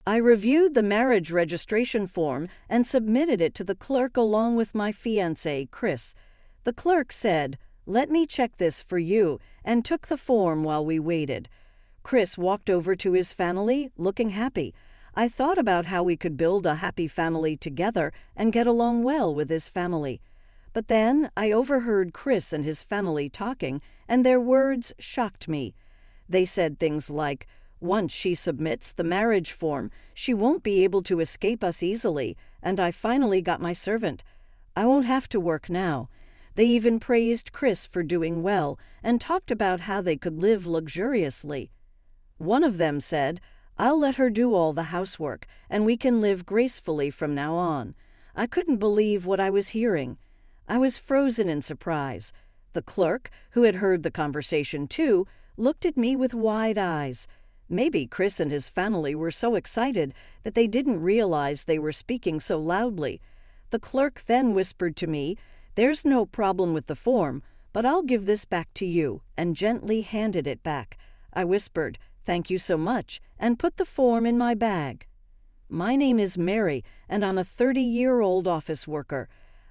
I reviewed the marriage registration form and submitted it to the clerk along with my fiancé, Chris. The clerk said, "Let me check this for you," and took the form while we waited. Chris walked over to his family, looking happy. I thought about how we could build a happy family together and get along well with his family. But then I overheard Chris and his family talking, and their words shocked me. They said things like, "Once she submits the marriage form, she won't be able to escape us easily, and I finally got my servant. I won't have to work now." They even praised Chris for doing well and talked about how they could live luxuriously. One of them said, "I'll let her do all the housework, and we can live gracefully from now on." I couldn't believe what I was hearing. I was frozen in surprise. The clerk, who had heard the conversation too, looked at me with wide eyes. Maybe Chris and his family were so excited that they didn't realize they were speaking so loudly. The clerk then whispered to me, "There's no problem with the form, but I'll give this back to you," and gently handed it back. I whispered, "Thank you so much," and put the form in my bag. My name is Mary, and I'm a 30-year-old office worker.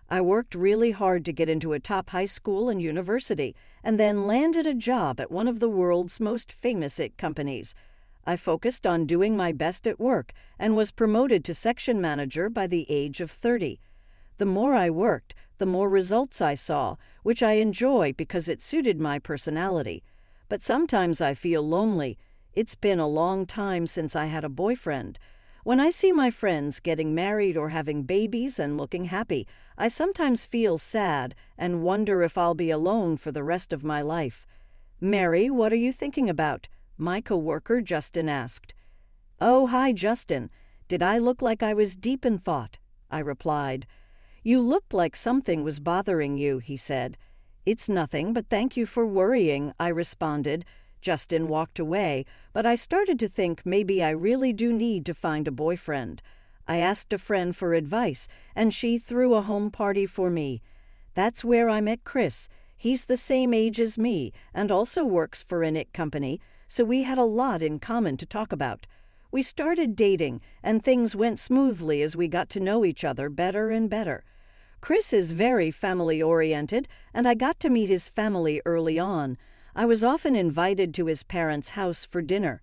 I worked really hard to get into a top high school and university, and then landed a job at one of the world's most famous IT companies. I focused on doing my best at work and was promoted to section manager by the age of 30. The more I worked, the more results I saw, which I enjoy because it suited my personality. But sometimes I feel lonely. It's been a long time since I had a boyfriend. When I see my friends getting married or having babies and looking happy, I sometimes feel sad and wonder if I'll be alone for the rest of my life. "Mary, what are you thinking about?" my coworker Justin asked. "Oh, hi, Justin. Did I look like I was deep in thought?" I replied. "You looked like something was bothering you," he said. "It's nothing, but thank you for worrying," I responded. Justin walked away, but I started to think maybe I really do need to find a boyfriend. I asked a friend for advice, and she threw a home party for me. That's where I met Chris. He's the same age as me and also works for an IT company, so we had a lot in common to talk about. We started dating, and things went smoothly as we got to know each other better and better. Chris is very family-oriented, and I got to meet his family early on. I was often invited to his parents' house for dinner.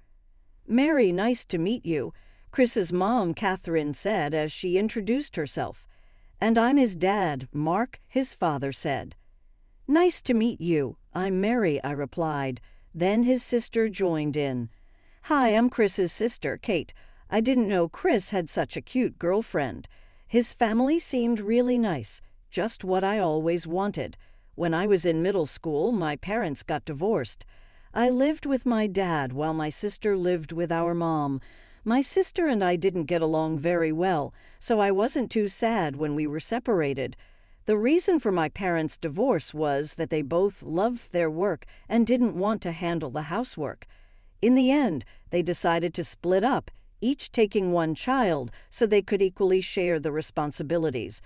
"Mary, nice to meet you," Chris's mom, Catherine, said as she introduced herself. "And I'm his dad, Mark," his father said. "Nice to meet you. I'm Mary," I replied. Then his sister joined in. "Hi, I'm Chris's sister, Kate. I didn't know Chris had such a cute girlfriend. His family seemed really nice, just what I always wanted. When I was in middle school, my parents got divorced. I lived with my dad while my sister lived with our mom. My sister and I didn't get along very well, so I wasn't too sad when we were separated. The reason for my parents' divorce was that they both loved their work and didn't want to handle the housework. In the end, they decided to split up, each taking one child so they could equally share the responsibilities.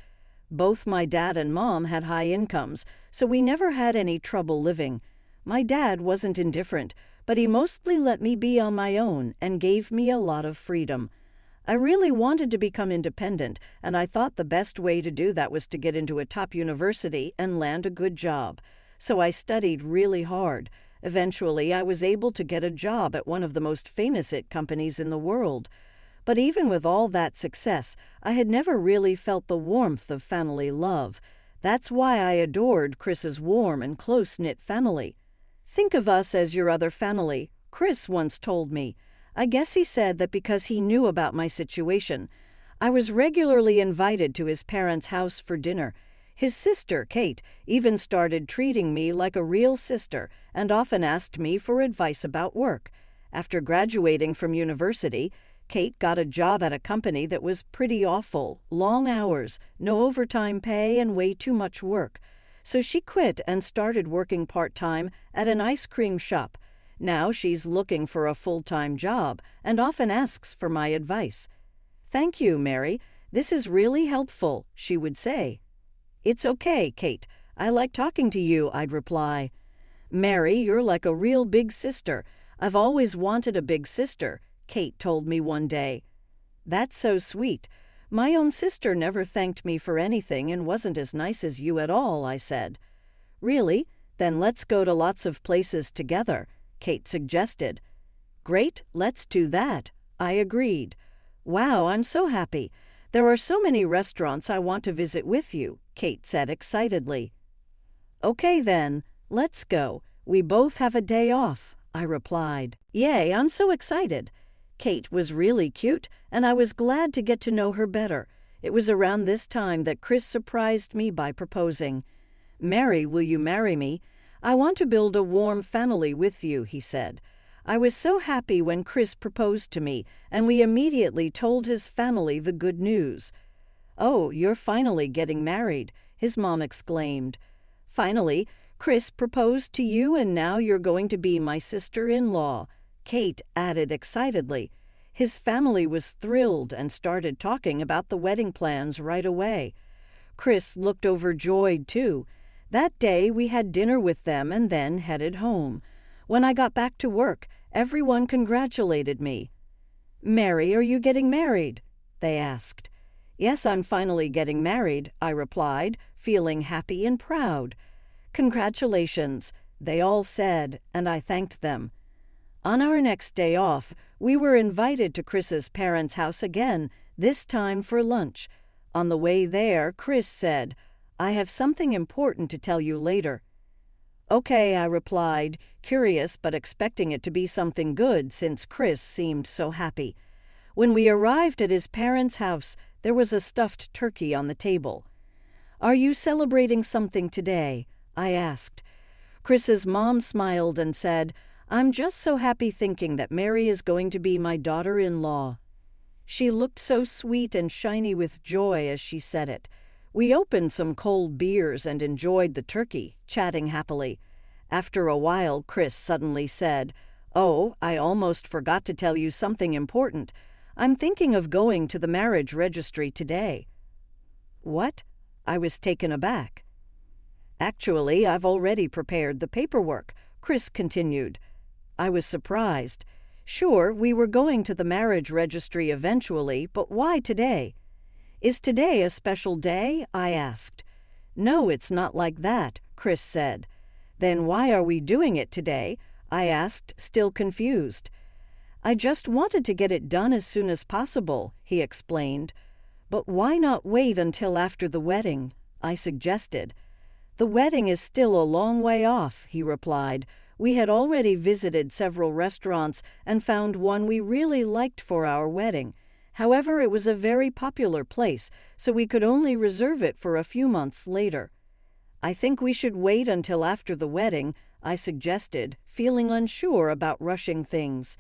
Both my dad and mom had high incomes, so we never had any trouble living. My dad wasn't indifferent, but he mostly let me be on my own and gave me a lot of freedom. I really wanted to become independent, and I thought the best way to do that was to get into a top university and land a good job. So I studied really hard. Eventually, I was able to get a job at one of the most famous IT companies in the world. But even with all that success, I had never really felt the warmth of family love. That's why I adored Chris's warm and close-knit family. "Think of us as your other family," Chris once told me. I guess he said that because he knew about my situation. I was regularly invited to his parents' house for dinner. His sister, Kate, even started treating me like a real sister and often asked me for advice about work. After graduating from university, Kate got a job at a company that was pretty awful, long hours, no overtime pay, and way too much work. So she quit and started working part-time at an ice cream shop. Now she's looking for a full-time job and often asks for my advice. "Thank you, Mary. This is really helpful," she would say. "It's okay, Kate. I like talking to you," I'd reply. "Mary, you're like a real big sister. I've always wanted a big sister," Kate told me one day. "That's so sweet. My own sister never thanked me for anything and wasn't as nice as you at all," I said. "Really? Then let's go to lots of places together," Kate suggested. "Great, let's do that," I agreed. "Wow, I'm so happy. There are so many restaurants I want to visit with you," Kate said excitedly. "Okay then, let's go. We both have a day off," I replied. "Yay, I'm so excited." Kate was really cute, and I was glad to get to know her better. It was around this time that Chris surprised me by proposing. "Mary, will you marry me? I want to build a warm family with you," he said. I was so happy when Chris proposed to me, and we immediately told his family the good news. "Oh, you're finally getting married," his mom exclaimed. "Finally, Chris proposed to you and now you're going to be my sister-in-law," Kate added excitedly. His family was thrilled and started talking about the wedding plans right away. Chris looked overjoyed too. That day we had dinner with them and then headed home. When I got back to work, everyone congratulated me. "Mary, are you getting married?" they asked. "Yes, I'm finally getting married," I replied, feeling happy and proud. "Congratulations," they all said, and I thanked them. On our next day off, we were invited to Chris's parents' house again, this time for lunch. On the way there, Chris said, "I have something important to tell you later." "Okay," I replied, curious but expecting it to be something good since Chris seemed so happy. When we arrived at his parents' house, there was a stuffed turkey on the table. "Are you celebrating something today?" I asked. Chris's mom smiled and said, "I'm just so happy thinking that Mary is going to be my daughter-in-law." She looked so sweet and shiny with joy as she said it. We opened some cold beers and enjoyed the turkey, chatting happily. After a while, Chris suddenly said, "Oh, I almost forgot to tell you something important. I'm thinking of going to the marriage registry today." "What?" I was taken aback. "Actually, I've already prepared the paperwork," Chris continued. I was surprised. Sure, we were going to the marriage registry eventually, but why today? "Is today a special day?" I asked. "No, it's not like that," Chris said. "Then why are we doing it today?" I asked, still confused. "I just wanted to get it done as soon as possible," he explained. "But why not wait until after the wedding?" I suggested. "The wedding is still a long way off," he replied. "We had already visited several restaurants and found one we really liked for our wedding. However, it was a very popular place, so we could only reserve it for a few months later." "I think we should wait until after the wedding," I suggested, feeling unsure about rushing things.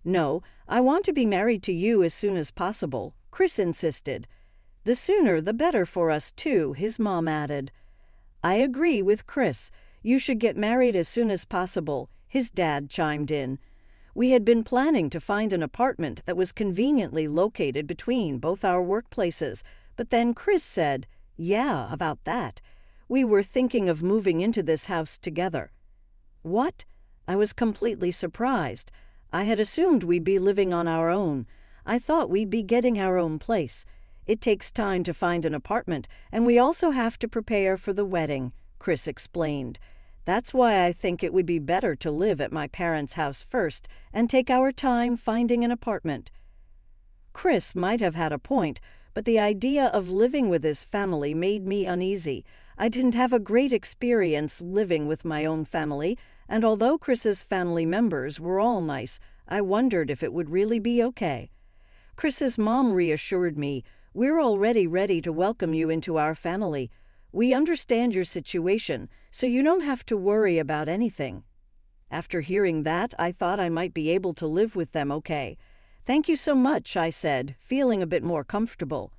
"No, I want to be married to you as soon as possible," Chris insisted. "The sooner the better for us too," his mom added. "I agree with Chris. You should get married as soon as possible," his dad chimed in. We had been planning to find an apartment that was conveniently located between both our workplaces, but then Chris said, "Yeah, about that. We were thinking of moving into this house together." "What?" I was completely surprised. I had assumed we'd be living on our own. I thought we'd be getting our own place. It takes time to find an apartment, and we also have to prepare for the wedding, Chris explained. "That's why I think it would be better to live at my parents' house first and take our time finding an apartment." Chris might have had a point, but the idea of living with his family made me uneasy. I didn't have a great experience living with my own family, and although Chris's family members were all nice, I wondered if it would really be okay. Chris's mom reassured me, "We're already ready to welcome you into our family. We understand your situation, so you don't have to worry about anything." After hearing that, I thought I might be able to live with them okay. "Thank you so much," I said, feeling a bit more comfortable.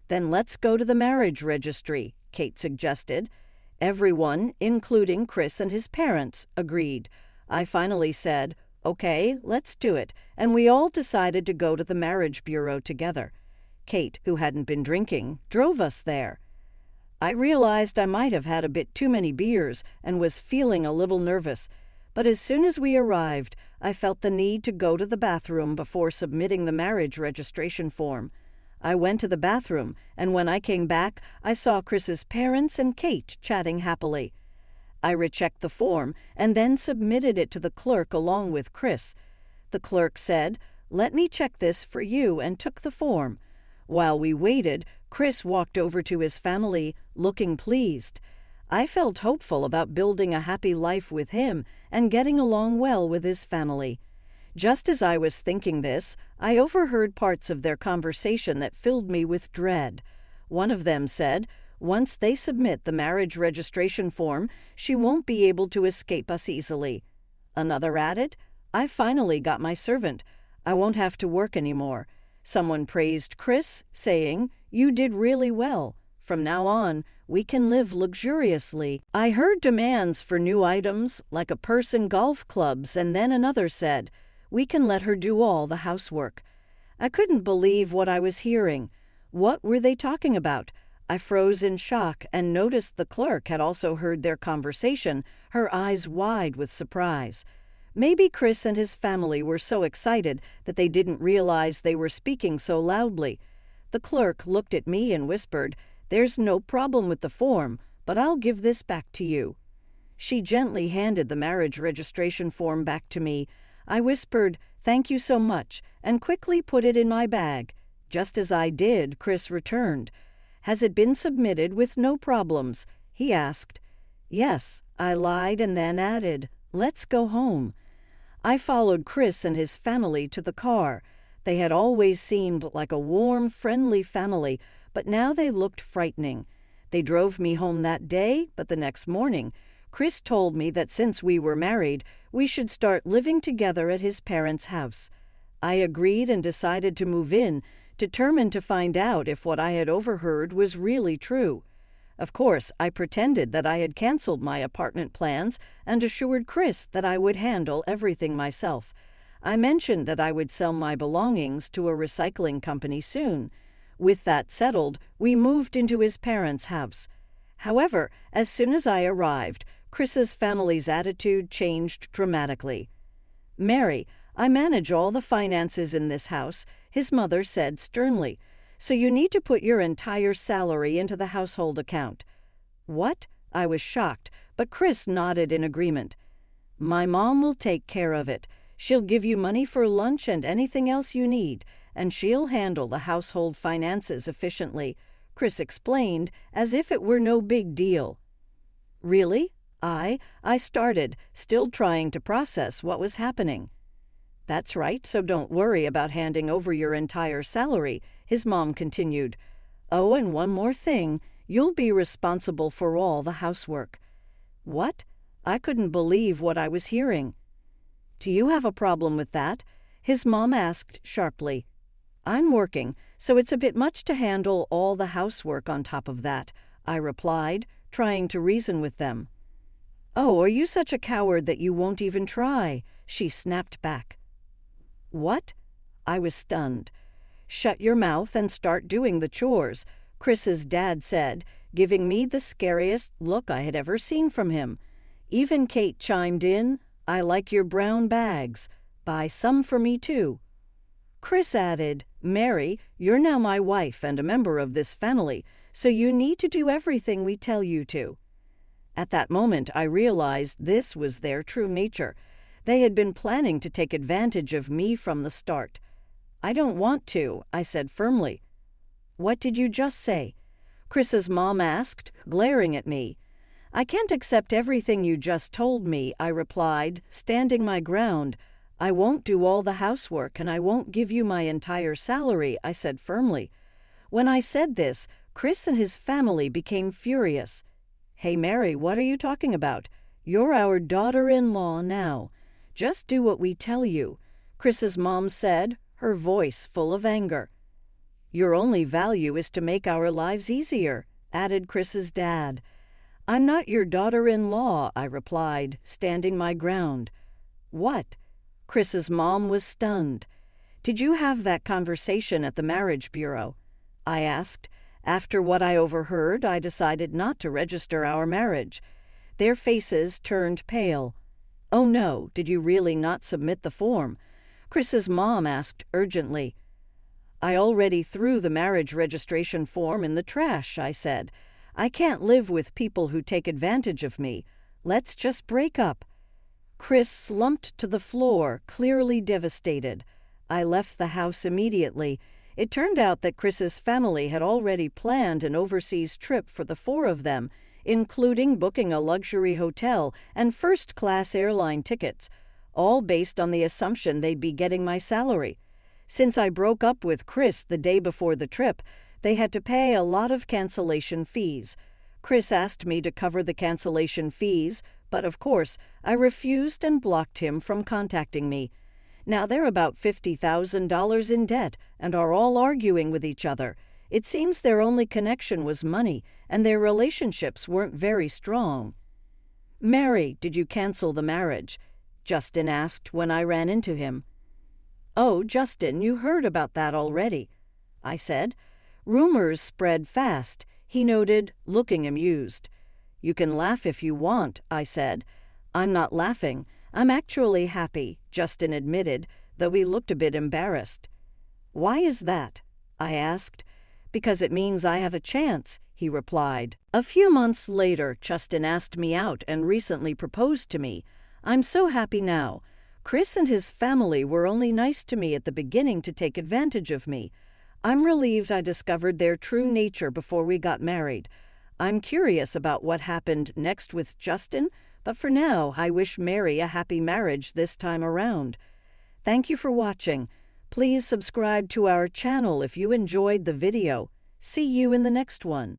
"Then let's go to the marriage registry," Kate suggested. Everyone, including Chris and his parents, agreed. I finally said, "Okay, let's do it," and we all decided to go to the marriage bureau together. Kate, who hadn't been drinking, drove us there. I realized I might have had a bit too many beers and was feeling a little nervous, But as soon as we arrived, I felt the need to go to the bathroom before submitting the marriage registration form. I went to the bathroom, and when I came back, I saw Chris's parents and Kate chatting happily. I rechecked the form and then submitted it to the clerk along with Chris. The clerk said, "Let me check this for you," and took the form. While we waited, Chris walked over to his family, looking pleased. I felt hopeful about building a happy life with him and getting along well with his family. Just as I was thinking this, I overheard parts of their conversation that filled me with dread. One of them said, "Once they submit the marriage registration form, she won't be able to escape us easily." Another added, "I finally got my servant. I won't have to work anymore." Someone praised Chris, saying, "You did really well. From now on, we can live luxuriously." I heard demands for new items, like a purse and golf clubs, and then another said, "We can let her do all the housework." I couldn't believe what I was hearing. What were they talking about? I froze in shock and noticed the clerk had also heard their conversation, her eyes wide with surprise. Maybe Chris and his family were so excited that they didn't realize they were speaking so loudly. The clerk looked at me and whispered, "There's no problem with the form, but I'll give this back to you." She gently handed the marriage registration form back to me. I whispered, "Thank you so much," and quickly put it in my bag. Just as I did, Chris returned. "Has it been submitted with no problems?" he asked. "Yes," I lied and then added, "Let's go home." I followed Chris and his family to the car. They had always seemed like a warm, friendly family, but now they looked frightening. They drove me home that day, but the next morning, Chris told me that since we were married, we should start living together at his parents' house. I agreed and decided to move in, determined to find out if what I had overheard was really true. Of course, I pretended that I had canceled my apartment plans and assured Chris that I would handle everything myself. I mentioned that I would sell my belongings to a recycling company soon. With that settled, we moved into his parents' house. However, as soon as I arrived, Chris's family's attitude changed dramatically. "Mary, I manage all the finances in this house," his mother said sternly, "so you need to put your entire salary into the household account." "What?" I was shocked, but Chris nodded in agreement. "My mom will take care of it. She'll give you money for lunch and anything else you need, and she'll handle the household finances efficiently," Chris explained, as if it were no big deal. "Really?" I started, still trying to process what was happening. "That's right, so don't worry about handing over your entire salary," his mom continued. "Oh, and one more thing, you'll be responsible for all the housework." "What?" I couldn't believe what I was hearing. "Do you have a problem with that?" his mom asked sharply. "I'm working, so it's a bit much to handle all the housework on top of that," I replied, trying to reason with them. "Oh, are you such a coward that you won't even try?" she snapped back. "What?" I was stunned. "Shut your mouth and start doing the chores," Chris's dad said, giving me the scariest look I had ever seen from him. Even Kate chimed in, "I like your brown bags. Buy some for me too." Chris added, "Mary, you're now my wife and a member of this family, so you need to do everything we tell you to." At that moment, I realized this was their true nature. They had been planning to take advantage of me from the start. "I don't want to," I said firmly. "What did you just say?" Chris's mom asked, glaring at me. "I can't accept everything you just told me," I replied, standing my ground. "I won't do all the housework, and I won't give you my entire salary," I said firmly. When I said this, Chris and his family became furious. "Hey, Mary, what are you talking about? You're our daughter-in-law now. Just do what we tell you," Chris's mom said, her voice full of anger. "Your only value is to make our lives easier," added Chris's dad. "I'm not your daughter-in-law," I replied, standing my ground. "What?" Chris's mom was stunned. "Did you have that conversation at the marriage bureau?" I asked. After what I overheard, I decided not to register our marriage. Their faces turned pale. "Oh no, did you really not submit the form?" Chris's mom asked urgently. "I already threw the marriage registration form in the trash," I said. "I can't live with people who take advantage of me. Let's just break up." Chris slumped to the floor, clearly devastated. I left the house immediately. It turned out that Chris's family had already planned an overseas trip for the four of them, including booking a luxury hotel and first-class airline tickets, all based on the assumption they'd be getting my salary. Since I broke up with Chris the day before the trip, they had to pay a lot of cancellation fees. Chris asked me to cover the cancellation fees, but of course, I refused and blocked him from contacting me. Now they're about $50,000 in debt and are all arguing with each other. It seems their only connection was money, and their relationships weren't very strong. "Mary, did you cancel the marriage?" Justin asked when I ran into him. "Oh, Justin, you heard about that already," I said. "Rumors spread fast," he noted, looking amused. "You can laugh if you want," I said. "I'm not laughing. I'm actually happy," Justin admitted, though he looked a bit embarrassed. "Why is that?" I asked. "Because it means I have a chance," he replied. A few months later, Justin asked me out and recently proposed to me. I'm so happy now. Chris and his family were only nice to me at the beginning to take advantage of me. I'm relieved I discovered their true nature before we got married. I'm curious about what happened next with Justin, but for now, I wish Mary a happy marriage this time around. Thank you for watching. Please subscribe to our channel if you enjoyed the video. See you in the next one.